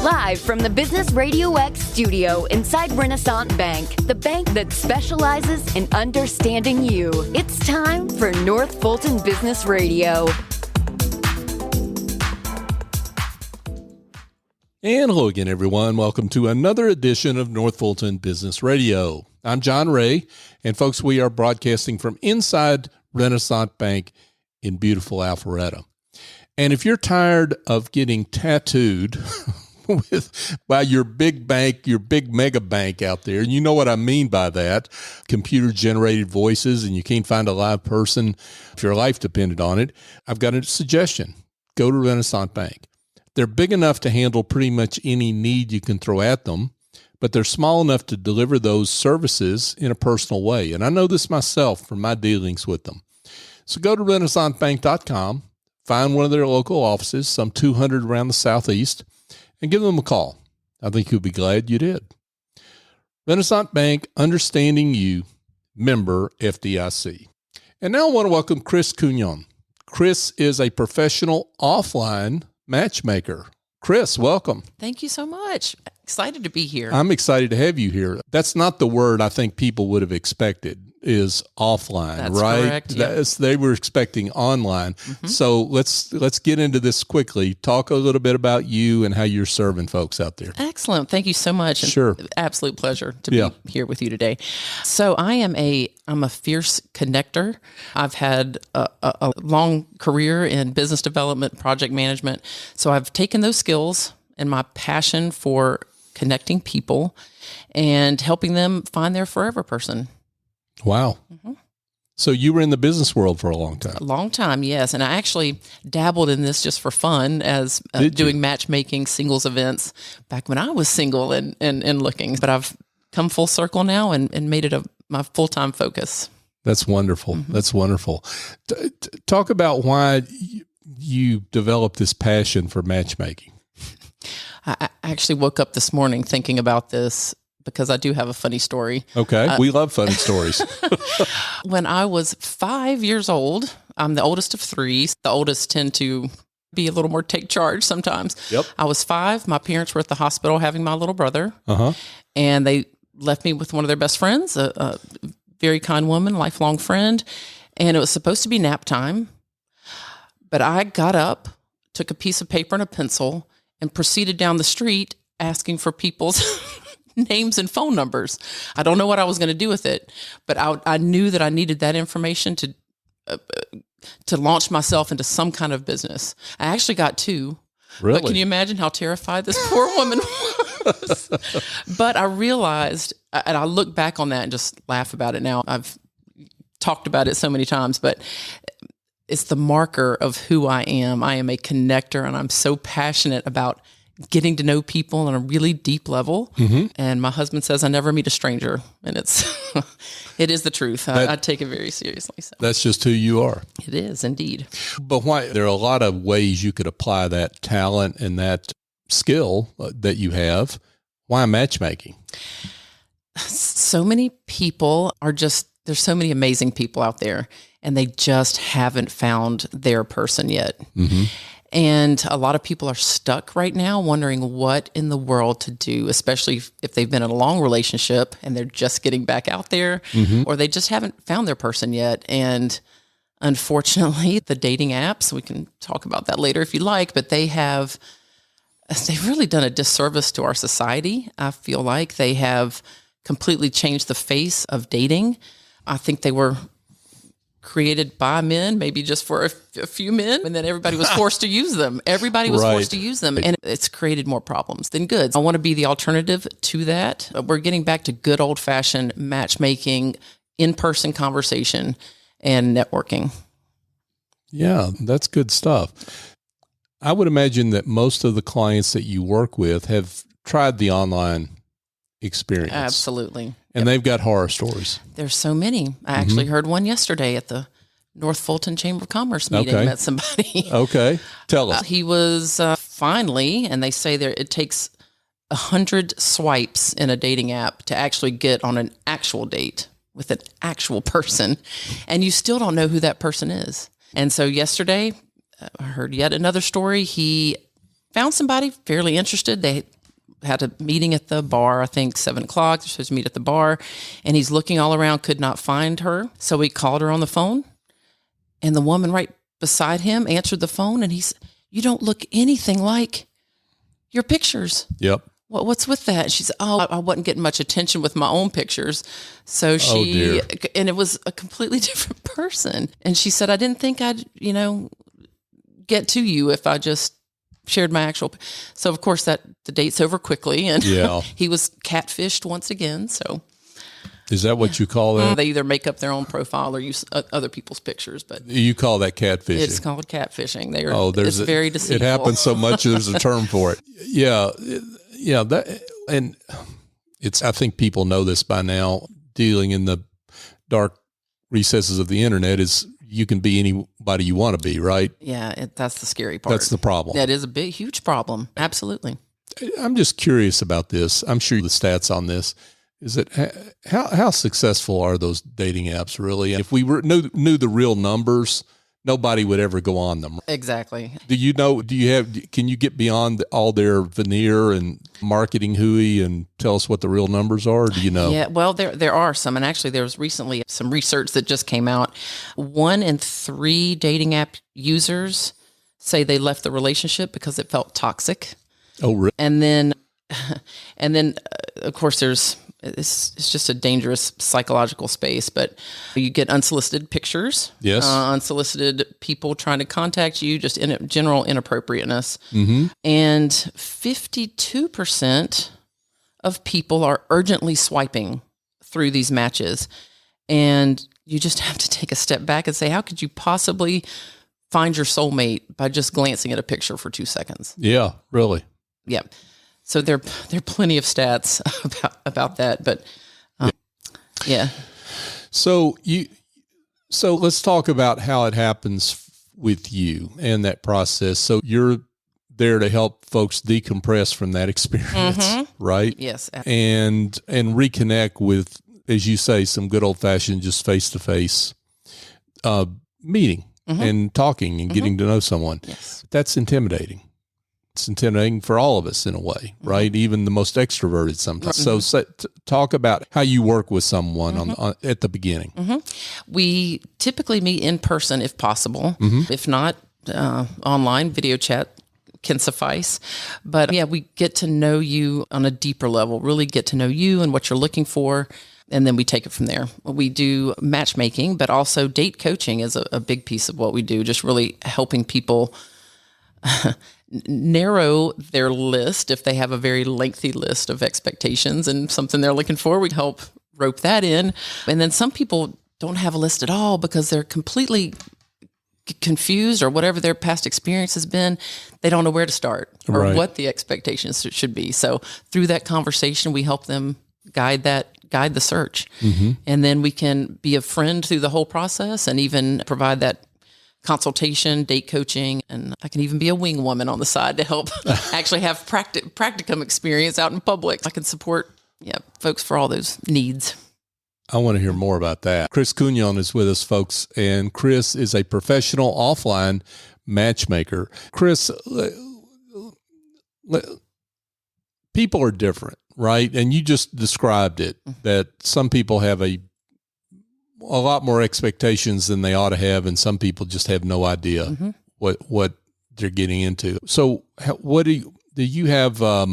Live from the Business RadioX studio inside Renaissance Bank, the bank that specializes in understanding you. It's time for North Fulton Business Radio. And hello again, everyone. Welcome to another edition of North Fulton Business Radio. I'm John Ray, and folks, we are broadcasting from inside Renaissance Bank in beautiful Alpharetta. And if you're tired of getting tattooed by your big bank, your big mega bank out there, and you know what I mean by that, computer-generated voices, and you can't find a live person if your life depended on it, I've got a suggestion. Go to Renaissance Bank. They're big enough to handle pretty much any need you can throw at them, but they're small enough to deliver those services in a personal way. And I know this myself from my dealings with them. So go to renaissancebank.com, find one of their local offices, some 200 around the Southeast, and give them a call. I think you'll be glad you did. Renaissance Bank, understanding you, member FDIC. And now I want to welcome Kris Cugnon. Kris is a professional offline matchmaker. Kris, welcome. Thank you so much. Excited to be here. I'm excited to have you here. That's not the word I think people would have expected, is offline, That's right? correct. Yeah. They were expecting online. Mm-hmm. So let's get into this quickly. Talk a little bit about you and how you're serving folks out there. Excellent. Thank you so much. Sure. Absolute pleasure to be here with you today. So I'm a fierce connector. I've had a long career in business development, project management. So I've taken those skills and my passion for connecting people and helping them find their forever person. Wow. Mm-hmm. So you were in the business world for a long time. A long time, yes. And I actually dabbled in this just for fun as doing matchmaking singles events back when I was single and looking. But I've come full circle now and made it my full-time focus. That's wonderful. Mm-hmm. That's wonderful. Talk about why you developed this passion for matchmaking. I actually woke up this morning thinking about this because I do have a funny story. Okay. We love funny stories. When I was 5 years old, I'm the oldest of three. The oldest tend to be a little more take charge sometimes. Yep. I was 5. My parents were at the hospital having my little brother. Uh-huh. And they left me with one of their best friends, a very kind woman, lifelong friend. And it was supposed to be nap time. But I got up, took a piece of paper and a pencil, and proceeded down the street asking for people's names and phone numbers. I don't know what I was going to do with it, but I knew that I needed that information to launch myself into some kind of business. I actually got 2. Really? But can you imagine how terrified this poor woman was? But I realized, and I look back on that and just laugh about it now. I've talked about it so many times, but it's the marker of who I am. I am a connector, and I'm so passionate about getting to know people on a really deep level. Mm-hmm. And my husband says I never meet a stranger, and it is the truth. I take it very seriously. So. That's just who you are. It is indeed. But why? There are a lot of ways you could apply that talent and that skill that you have. Why matchmaking? So many people there's so many amazing people out there, and they just haven't found their person yet. Mm-hmm. And a lot of people are stuck right now wondering what in the world to do, especially if they've been in a long relationship and they're just getting back out there, mm-hmm. or they just haven't found their person yet. And unfortunately, the dating apps, we can talk about that later if you like, but they've really done a disservice to our society. I feel like they have completely changed the face of dating. I think they were created by men, maybe just for a few men, and then everybody was forced to use them. Everybody was forced to use them, and it's created more problems than good. I want to be the alternative to that. We're getting back to good old-fashioned matchmaking, in-person conversation, and networking. Yeah, that's good stuff. I would imagine that most of the clients that you work with have tried the online experience. Absolutely. And they've got horror stories. There's so many. I actually heard one yesterday at the North Fulton Chamber of Commerce meeting. Met somebody. Okay. Tell us. He was finally, and they say it takes 100 swipes in a dating app to actually get on an actual date with an actual person. And you still don't know who that person is. And so yesterday, I heard yet another story. He found somebody fairly interested. They had a meeting at the bar, I think 7:00. They're supposed to meet at the bar. And he's looking all around, could not find her. So he called her on the phone. And the woman right beside him answered the phone. And he's, "You don't look anything like your pictures." Yep. What's with that? She said, "Oh, I wasn't getting much attention with my own pictures." So she, and it was a completely different person. And she said, "I didn't think I'd, get to you if I just shared my actual." So of course the date's over quickly, and he was catfished once again. So is that what you call that? They either make up their own profile or use other people's pictures, but you call that catfishing. It's called catfishing. It's very deceitful. It happens so much. There's a term for it. Yeah. And I think people know this by now. Dealing in the dark recesses of the internet is you can be anybody you want to be, right? Yeah, that's the scary part. That's the problem. That is a huge problem. Absolutely. I'm just curious about this. I'm sure the stats on this is that how successful are those dating apps really? If we knew the real numbers, nobody would ever go on them. Exactly. Can you get beyond all their veneer and marketing hooey and tell us what the real numbers are? Or do you know? Yeah, well, there are some. And actually, there was recently some research that just came out. 1 in 3 dating app users say they left the relationship because it felt toxic. Oh, really? And then, of course, it's just a dangerous psychological space, but you get unsolicited pictures, unsolicited people trying to contact you, just in general inappropriateness. Mm-hmm. And 52% of people are urgently swiping through these matches. And you just have to take a step back and say, how could you possibly find your soulmate by just glancing at a picture for 2 seconds? Yeah, really. Yeah. So there are plenty of stats about that, but yeah. So let's talk about how it happens with you and that process. So you're there to help folks decompress from that experience, right? Yes. And reconnect with, as you say, some good old fashioned just face to face meeting and talking and getting to know someone. Yes. That's intimidating. It's intimidating for all of us in a way, right? Even the most extroverted sometimes. So talk about how you work with someone at the beginning. We typically meet in person if possible. If not, online video chat can suffice. But yeah, we get to know you on a deeper level, really get to know you and what you're looking for. And then we take it from there. We do matchmaking, but also date coaching is a big piece of what we do, just really helping people narrow their list if they have a very lengthy list of expectations and something they're looking for. We help rope that in. And then some people don't have a list at all because they're completely confused or whatever their past experience has been. They don't know where to start or what the expectations should be. So through that conversation, we help them guide the search. And then we can be a friend through the whole process and even provide that consultation, date coaching, and I can even be a wing woman on the side to help actually have practicum experience out in public. I can support folks for all those needs. I want to hear more about that. Kris Cugnon is with us, folks, and Kris is a professional offline matchmaker. Kris, people are different, right? And you just described it, that some people have a lot more expectations than they ought to have, and some people just have no idea what they're getting into. So what do you have a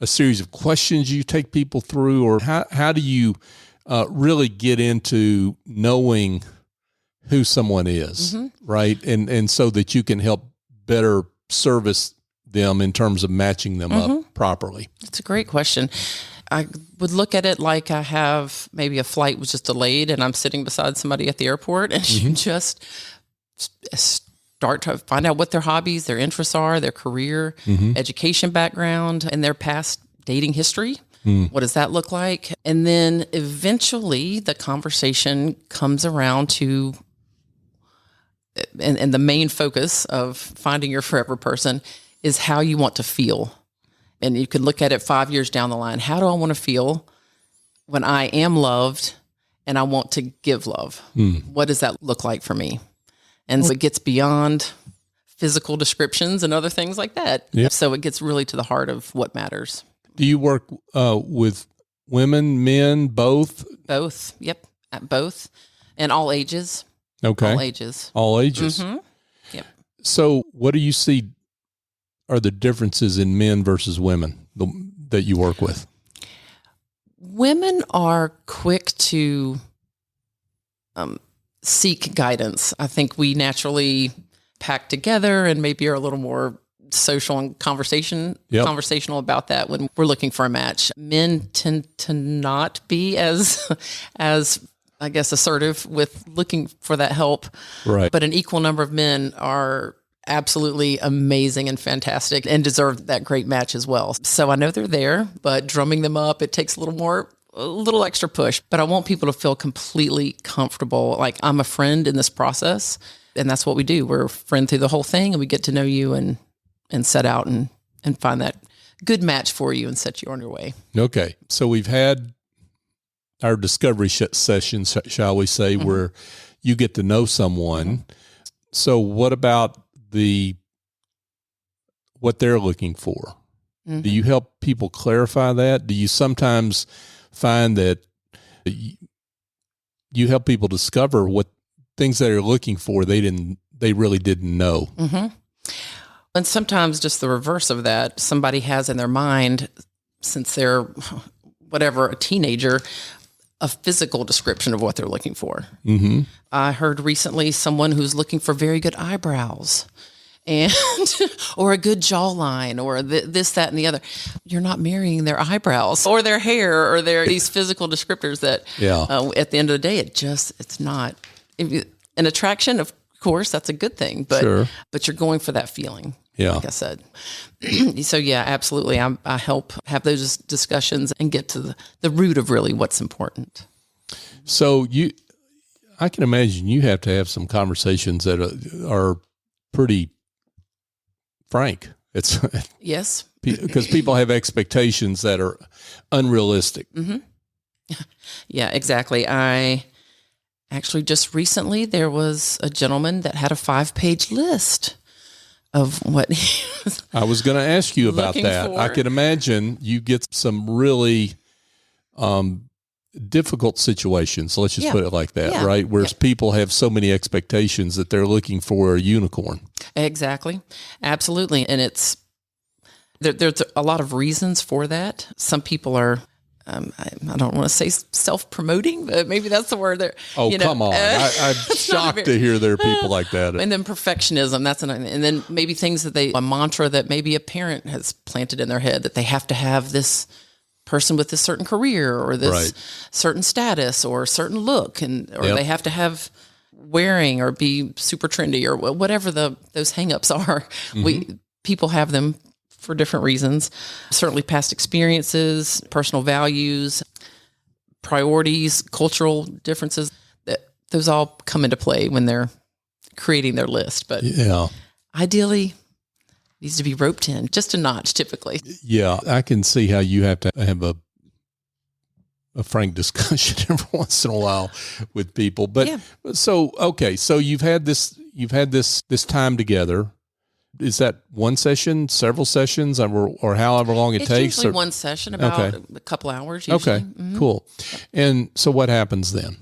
series of questions you take people through, or how do you really get into knowing who someone is, right? And so that you can help better service them in terms of matching them up properly? That's a great question. I would look at it like I have maybe a flight was just delayed and I'm sitting beside somebody at the airport, and you just start to find out what their hobbies, their interests are, their career, education background, and their past dating history. What does that look like? And then eventually the conversation comes around to, and the main focus of finding your forever person is how you want to feel. And you can look at it 5 years down the line. How do I want to feel when I am loved and I want to give love? What does that look like for me? And so it gets beyond physical descriptions and other things like that. Yeah. So it gets really to the heart of what matters. Do you work with women, men, both? Both. Yep. Both. And all ages. Okay. All ages. All ages. Mm-hmm. Yep. So what do you see are the differences in men versus women that you work with? Women are quick to seek guidance. I think we naturally pack together and maybe are a little more social and conversational about that when we're looking for a match. Men tend to not be as I guess assertive with looking for that help. Right. But an equal number of men are absolutely amazing and fantastic and deserve that great match as well. So I know they're there, but drumming them up, it takes a little extra push. But I want people to feel completely comfortable. Like I'm a friend in this process. And that's what we do. We're a friend through the whole thing, and we get to know you and set out and find that good match for you and set you on your way. Okay. So we've had our discovery sessions, shall we say, where you get to know someone. So what about what they're looking for? Do you help people clarify that? Do you sometimes find that you help people discover what things that they're looking for they really didn't know? And sometimes just the reverse of that, somebody has in their mind, since they're a teenager, a physical description of what they're looking for. I heard recently someone who's looking for very good eyebrows and or a good jawline or this, that, and the other. You're not marrying their eyebrows or their hair or these physical descriptors that at the end of the day, it's not. An attraction, of course, that's a good thing, but you're going for that feeling. Yeah. Like I said. So yeah, absolutely. I help have those discussions and get to the root of really what's important. So I can imagine you have to have some conversations that are pretty frank. It's yes, because people have expectations that are unrealistic. Yeah, exactly. Actually, just recently, there was a gentleman that had a 5-page list of what he was. I was going to ask you about that. For. I can imagine you get some really difficult situations. Let's just put it like that, right? Whereas people have so many expectations that they're looking for a unicorn. Exactly. Absolutely. And there's a lot of reasons for that. Some people are, I don't want to say self-promoting, but maybe that's the word there. Oh, come on. I'm shocked to hear there are people like that. And then perfectionism, and then maybe things that a mantra that maybe a parent has planted in their head that they have to have this person with this certain career or this certain status or certain look, or they have to have wearing or be super trendy or whatever those hangups are. People have them for different reasons. Certainly past experiences, personal values, priorities, cultural differences, those all come into play when they're creating their list. But ideally, needs to be roped in just a notch typically. Yeah, I can see how you have to have a frank discussion every once in a while with people. But so you've had this time together. Is that one session, several sessions, or however long it takes? It's usually one session, about a couple hours usually. Okay, cool. And so what happens then?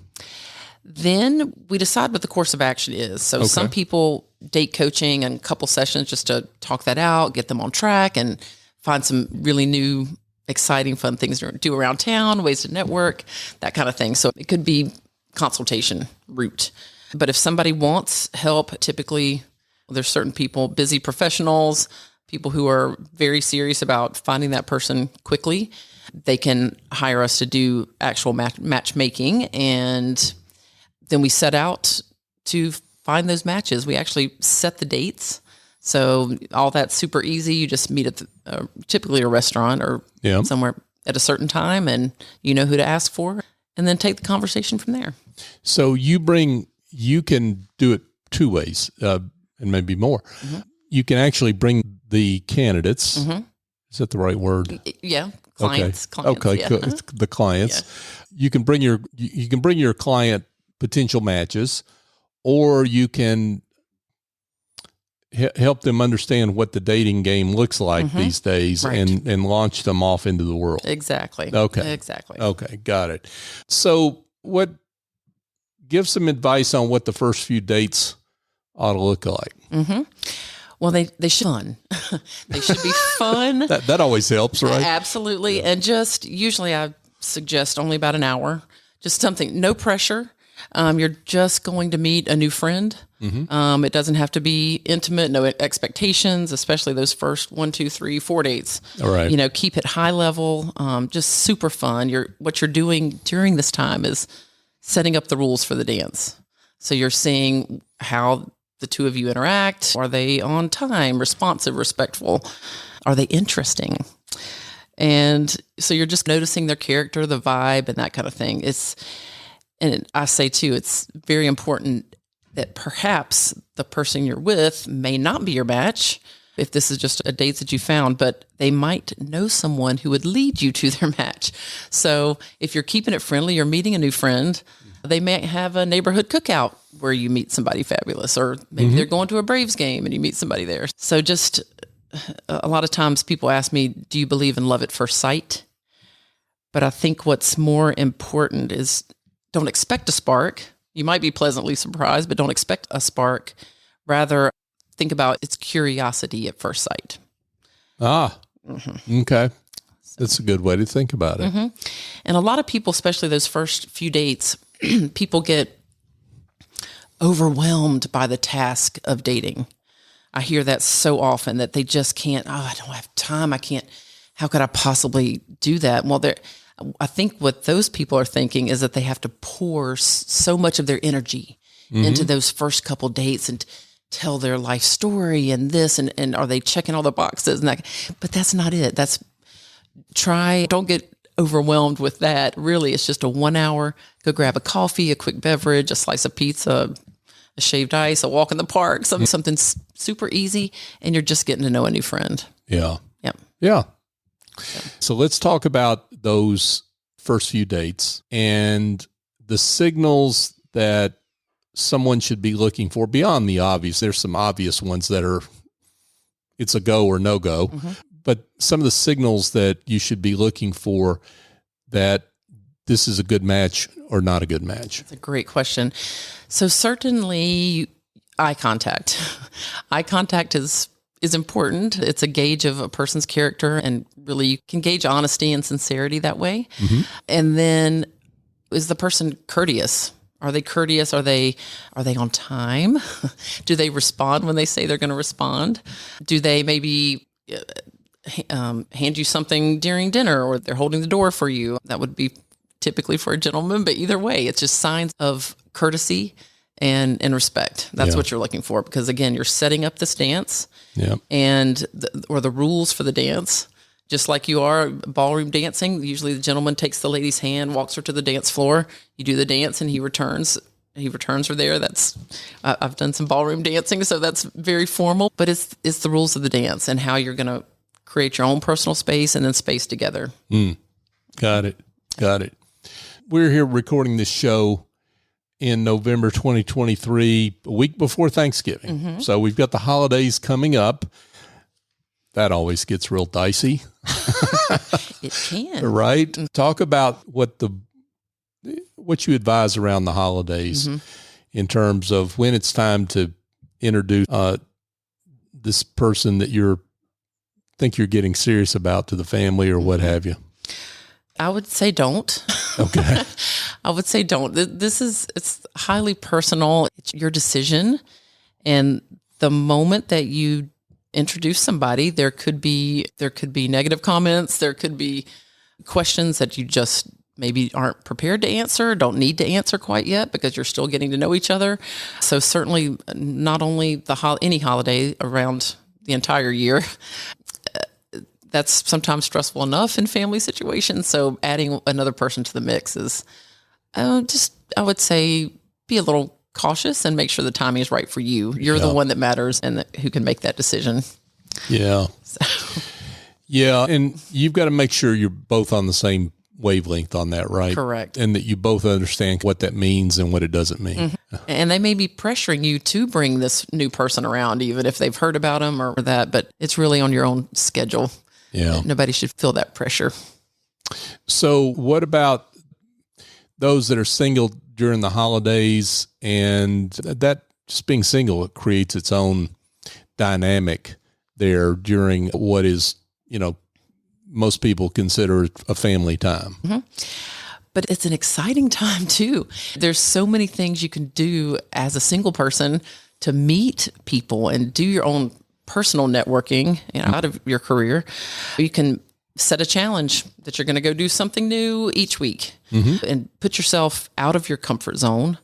Then we decide what the course of action is. So some people date coaching and a couple sessions just to talk that out, get them on track, and find some really new, exciting, fun things to do around town, ways to network, that kind of thing. So it could be consultation route. But if somebody wants help, typically there's certain people, busy professionals, people who are very serious about finding that person quickly. They can hire us to do actual matchmaking, and then we set out to find those matches. We actually set the dates. So all that's super easy. You just meet at typically a restaurant or somewhere at a certain time, and you know who to ask for, and then take the conversation from there. So you can do it two ways. And maybe more. You can actually bring the candidates. Is that the right word? Yeah, clients. Okay, the clients. Yeah. You can bring your client potential matches, or you can help them understand what the dating game looks like these days, Right. and launch them off into the world. Exactly. Okay. Exactly. Okay, got it. So give some advice on what the first few dates ought to look like. Well, they should be fun. They should be fun. That always helps, right? Absolutely. And just usually I suggest only about an hour, just something, no pressure. You're just going to meet a new friend. It doesn't have to be intimate, no expectations, especially those first 1, 2, 3, 4 dates. All right. Keep it high level, just super fun. What you're doing during this time is setting up the rules for the dance. So you're seeing how the two of you interact. Are they on time, responsive, respectful? Are they interesting? And so you're just noticing their character, the vibe, and that kind of thing. And I say too, it's very important that perhaps the person you're with may not be your match if this is just a date that you found, but they might know someone who would lead you to their match. So if you're keeping it friendly, you're meeting a new friend, they may have a neighborhood cookout where you meet somebody fabulous, or maybe they're going to a Braves game and you meet somebody there. So just a lot of times people ask me, do you believe in love at first sight? But I think what's more important is don't expect a spark. You might be pleasantly surprised, but don't expect a spark. Rather, think about it's curiosity at first sight. Okay. That's a good way to think about it. And a lot of people, especially those first few dates, people get overwhelmed by the task of dating. I hear that so often that they just can't, I don't have time. I can't, how could I possibly do that? Well, I think what those people are thinking is that they have to pour so much of their energy into those first couple dates and tell their life story and this, and are they checking all the boxes? And that, but that's not it. Don't get overwhelmed with that. Really, it's just a 1 hour, go grab a coffee, a quick beverage, a slice of pizza, a shaved ice, a walk in the park, something super easy, and you're just getting to know a new friend. Yeah. Yep. Yeah. So let's talk about those first few dates and the signals that someone should be looking for beyond the obvious. There's some obvious ones that it's a go or no go, but some of the signals that you should be looking for that this is a good match or not a good match. That's a great question. So certainly eye contact. Eye contact is important. It's a gauge of a person's character, and really you can gauge honesty and sincerity that way. And then, is the person courteous? Are they courteous? Are they on time? Do they respond when they say they're going to respond? Do they maybe hand you something during dinner, or they're holding the door for you? That would be typically for a gentleman, but either way, it's just signs of courtesy and respect. That's what you're looking for, because again, you're setting up this dance and the rules for the dance. Just like you are ballroom dancing, usually the gentleman takes the lady's hand, walks her to the dance floor. You do the dance, and he returns her there. I've done some ballroom dancing, so that's very formal. But it's the rules of the dance and how you're going to create your own personal space and then space together. Got it. We're here recording this show in November 2023, a week before Thanksgiving. So we've got the holidays coming up. That always gets real dicey. It can. Right? Talk about what you advise around the holidays in terms of when it's time to introduce this person that think you're getting serious about to the family or what have you. I would say don't. Okay. I would say don't. It's highly personal. It's your decision. And the moment that you introduce somebody, there could be negative comments. There could be questions that you just maybe aren't prepared to answer, don't need to answer quite yet, because you're still getting to know each other. So certainly not only any holiday around the entire year, that's sometimes stressful enough in family situations. So adding another person to the mix is I would say, be a little cautious and make sure the timing is right for you. You're the one that matters and who can make that decision. Yeah. Yeah. And you've got to make sure you're both on the same wavelength on that, right? Correct. And that you both understand what that means and what it doesn't mean. And they may be pressuring you to bring this new person around, even if they've heard about them or that, but it's really on your own schedule. Yeah. Nobody should feel that pressure. So what about those that are single during the holidays, and that just being single, it creates its own dynamic there during what is, most people consider a family time. But it's an exciting time too. There's so many things you can do as a single person to meet people and do your own personal networking out of your career. You can set a challenge that you're going to go do something new each week and put yourself out of your comfort zone.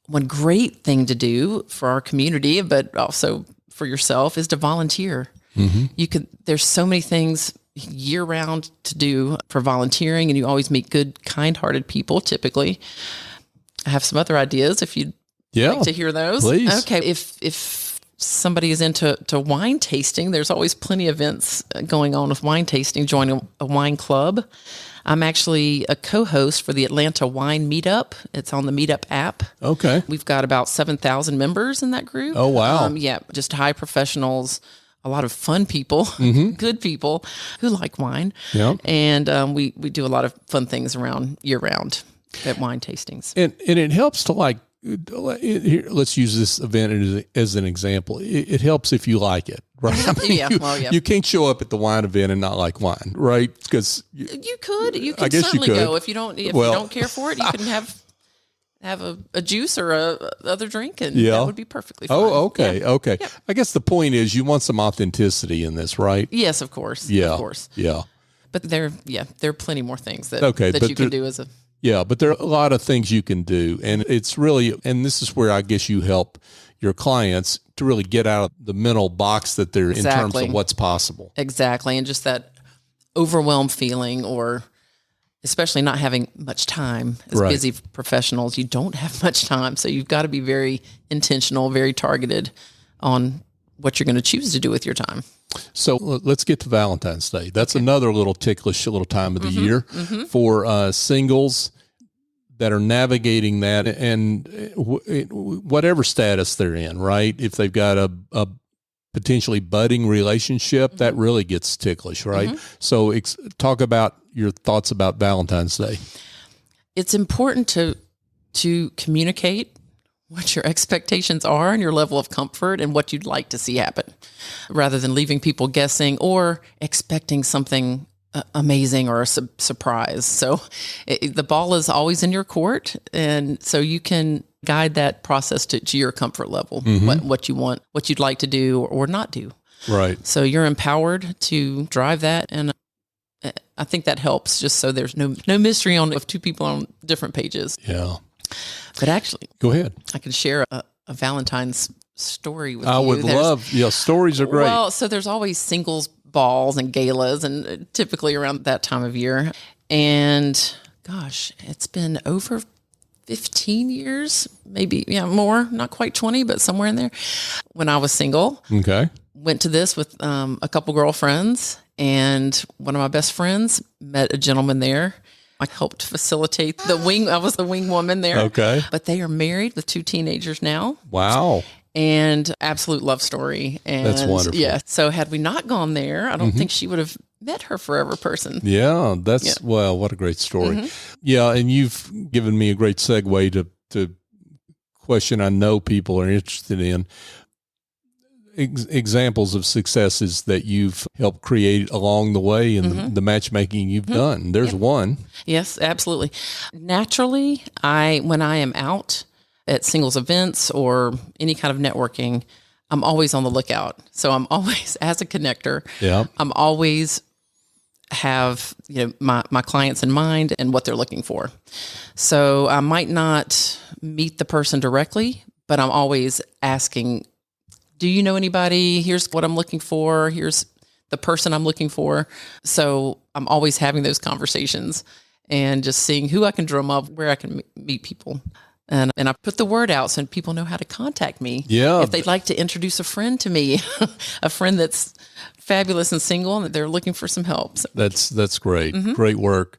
One great thing to do for our community, but also for yourself, is to volunteer. There's so many things year round to do for volunteering, and you always meet good, kind-hearted people typically. I have some other ideas if you'd like to hear those. Please. Okay. If somebody is into wine tasting, there's always plenty of events going on with wine tasting. Join a wine club. I'm actually a co-host for the Atlanta Wine Meetup. It's on the Meetup app. Okay. We've got about 7,000 members in that group. Oh, wow. Just high professionals, a lot of fun people, good people who like wine. Yeah. And we do a lot of fun things around year-round at wine tastings. And it helps to let's use this event as an example. It helps if you like it, right? You can't show up at the wine event and not like wine, right? Because you can certainly go if you don't care for it. You can have a juice or a other drink, and that would be perfectly fine. Oh, okay, Yeah. okay. Yeah. I guess the point is you want some authenticity in this, right? Yes, of course. Yeah, of course. Yeah. But there are plenty more things that you can do as a. Yeah, but there are a lot of things you can do. And it's really, and this is where I guess you help your clients to really get out of the mental box that they're in terms of what's possible. Exactly. And just that overwhelmed feeling, or especially not having much time as busy professionals, you don't have much time. So you've got to be very intentional, very targeted on what you're going to choose to do with your time. So let's get to Valentine's Day. That's another little ticklish little time of the year for singles that are navigating that, and whatever status they're in, right? If they've got a potentially budding relationship, that really gets ticklish, right? So talk about your thoughts about Valentine's Day. It's important to communicate what your expectations are and your level of comfort and what you'd like to see happen, rather than leaving people guessing or expecting something amazing or a surprise. So the ball is always in your court, and so you can guide that process to your comfort level, what you want, what you'd like to do or not do. Right. So you're empowered to drive that, and I think that helps, just so there's no mystery of two people on different pages. Yeah. But actually, go ahead. I can share a Valentine's story with you. I would love. Yeah, stories are great. Well, so there's always singles balls and galas, and typically around that time of year. And gosh, it's been over 15 years, maybe more, not quite 20, but somewhere in there. When I was single, went to this with a couple girlfriends, and one of my best friends met a gentleman there. I helped facilitate the wing. I was the wing woman there. Okay. But they are married with 2 teenagers now. Wow. And absolute love story. And that's wonderful. Yeah. So had we not gone there, I don't think she would have met her forever person. Yeah. Well, what a great story. Yeah. And you've given me a great segue to question I know people are interested in. Examples of successes that you've helped create along the way in the matchmaking you've done. There's one. Yes, absolutely. Naturally, when I am out at singles events or any kind of networking, I'm always on the lookout. So I'm always, as a connector, I'm always have my clients in mind and what they're looking for. So I might not meet the person directly, but I'm always asking, do you know anybody? Here's what I'm looking for. Here's the person I'm looking for. So I'm always having those conversations and just seeing who I can drum up, where I can meet people. And I put the word out so people know how to contact me. Yeah. If they'd like to introduce a friend to me, a friend that's fabulous and single and they're looking for some help. So. That's great. Great work.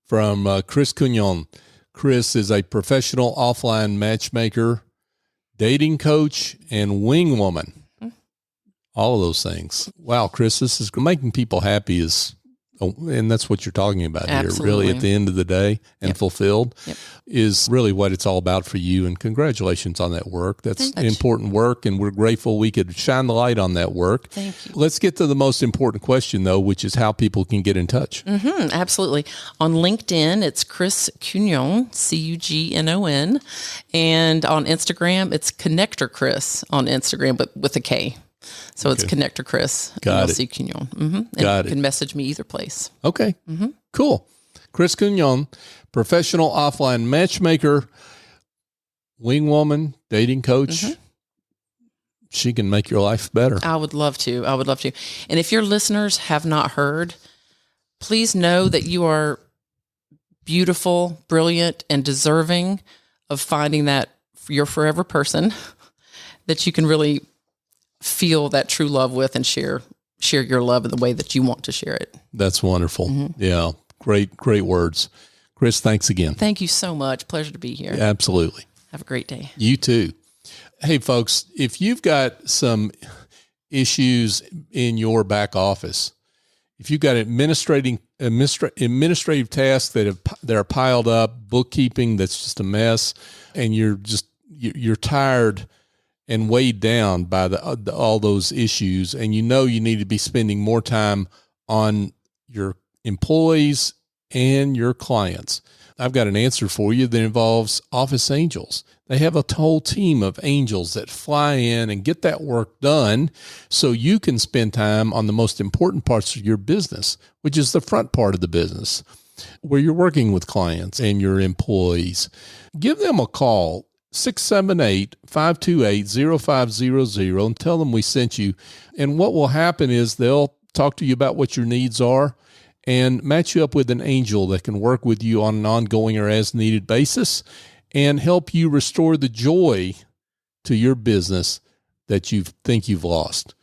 from Kris Cugnon. Kris is a professional offline matchmaker, dating coach, and wing woman. All of those things. Wow, Kris, this is making people happy and that's what you're talking about Absolutely. here, really, at the end of the day, and fulfilled is really what it's all about for you. And congratulations on that work. That's important work, and we're grateful we could shine the light on that work. Thank you. Let's get to the most important question, though, which is how people can get in touch. Absolutely. On LinkedIn, it's Kris Cugnon, Cugnon, and on Instagram, it's Connector Kris on Instagram, but with a K. So it's Connector Kris. Got it. Cugnon. And Got you it. can message me either place. Okay. Cool. Kris Cugnon, professional offline matchmaker, wing woman, dating coach. She can make your life better. I would love to. And if your listeners have not heard, please know that you are beautiful, brilliant, and deserving of finding that your forever person that you can really feel that true love with and share your love in the way that you want to share it. That's wonderful. Yeah. Great words. Kris, thanks again. Thank you so much. Pleasure to be here. Absolutely. Have a great day. You too. Hey, folks, if you've got some issues in your back office, if you've got administrative tasks that are piled up, bookkeeping that's just a mess, and you're tired and weighed down by all those issues, and you need to be spending more time on your employees and your clients, I've got an answer for you that involves Office Angels. They have a whole team of angels that fly in and get that work done so you can spend time on the most important parts of your business, which is the front part of the business, where you're working with clients and your employees. Give them a call, 678-528-0500, and tell them we sent you. And what will happen is they'll talk to you about what your needs are and match you up with an angel that can work with you on an ongoing or as needed basis and help you restore the joy to your business that you think you've lost.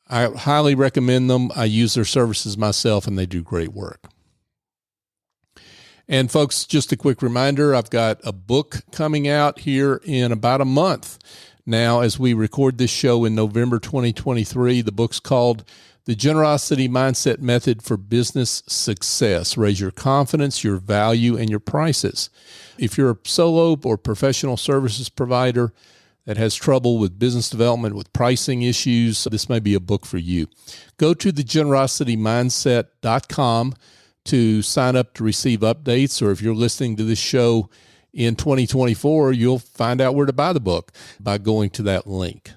I highly recommend them. I use their services myself, and they do great work. And folks, just a quick reminder, I've got a book coming out here in about a month. Now, as we record this show in November 2023, the book's called The Generosity Mindset Method for Business Success. Raise your confidence, your value, and your prices. If you're a solo or professional services provider that has trouble with business development, with pricing issues, this may be a book for you. Go to thegenerositymindset.com to sign up to receive updates, or if you're listening to this show in 2024, you'll find out where to buy the book by going to that link.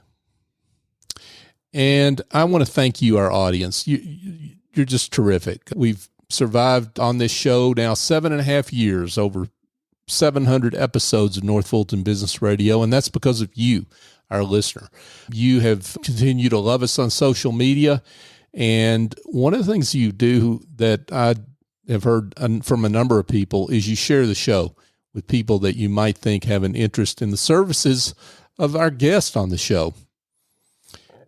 And I want to thank you, our audience. You're just terrific. We've survived on this show now 7.5 years, over 700 episodes of North Fulton Business Radio, and that's because of you, our listener. You have continued to love us on social media, and one of the things you do that I have heard from a number of people is you share the show with people that you might think have an interest in the services of our guest on the show.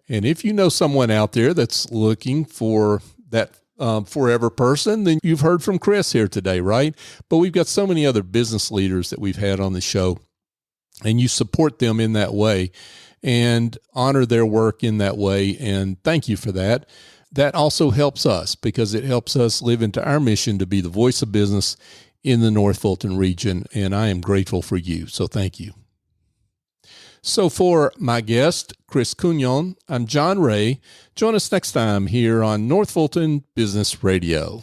And if you know someone out there that's looking for that forever person, then you've heard from Kris here today, right? But we've got so many other business leaders that we've had on the show, and you support them in that way and honor their work in that way. And thank you for that. That also helps us because it helps us live into our mission to be the voice of business in the North Fulton region. And I am grateful for you. So thank you. So for my guest, Kris Cugnon, I'm John Ray. Join us next time here on North Fulton Business Radio.